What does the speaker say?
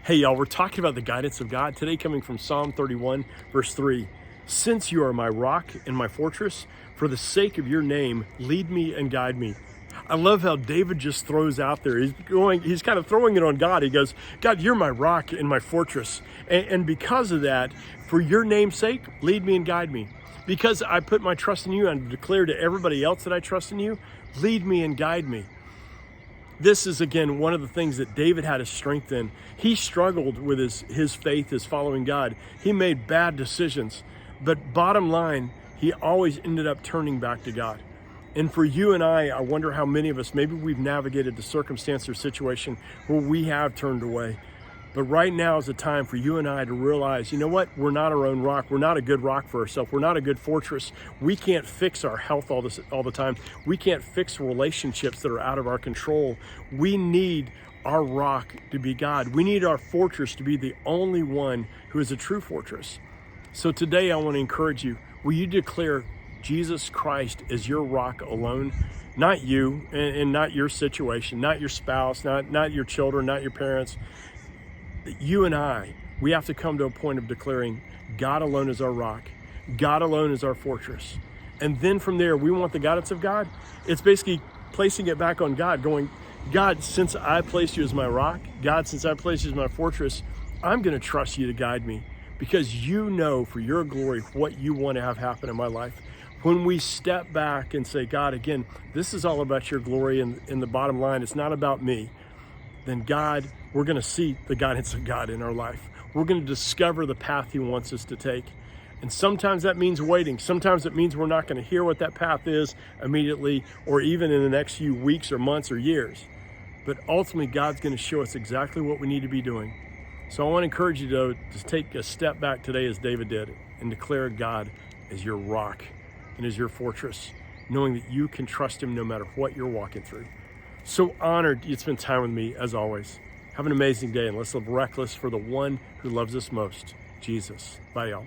Hey y'all, we're talking about the guidance of God today, coming from Psalm 31 verse 3. Since you are my rock and my fortress, for the sake of your name, lead me and guide me. I love how David just throws out there. He's kind of throwing it on God. He goes, God, you're my rock and my fortress. And because of that, for your name's sake, lead me and guide me. Because I put my trust in you and declare to everybody else that I trust in you, lead me and guide me. This is, again, one of the things that David had his strength in. He struggled with his faith, his following God. He made bad decisions. But bottom line, he always ended up turning back to God. And for you and I wonder how many of us, maybe we've navigated the circumstance or situation where we have turned away. But right now is the time for you and I to realize, you know what? We're not our own rock. We're not a good rock for ourselves. We're not a good fortress. We can't fix our health all the time. We can't fix relationships that are out of our control. We need our rock to be God. We need our fortress to be the only one who is a true fortress. So today I want to encourage you. Will you declare Jesus Christ as your rock alone? Not you and not your situation, not your spouse, not your children, not your parents. You and I, we have to come to a point of declaring God alone is our rock. God alone is our fortress. And then from there, we want the guidance of God. It's basically placing it back on God, going, God, since I placed you as my rock, God, since I placed you as my fortress, I'm going to trust you to guide me because you know for your glory what you want to have happen in my life. When we step back and say, God, again, this is all about your glory, and in the bottom line, it's not about me, then God, we're going to see the guidance of God in our life. We're going to discover the path he wants us to take. And sometimes that means waiting. Sometimes it means we're not going to hear what that path is immediately or even in the next few weeks or months or years. But ultimately, God's going to show us exactly what we need to be doing. So I want to encourage you, though, to take a step back today as David did and declare God as your rock and as your fortress, knowing that you can trust him no matter what you're walking through. So honored you spend time with me, as always. Have an amazing day, and let's live reckless for the one who loves us most, Jesus. Bye, y'all.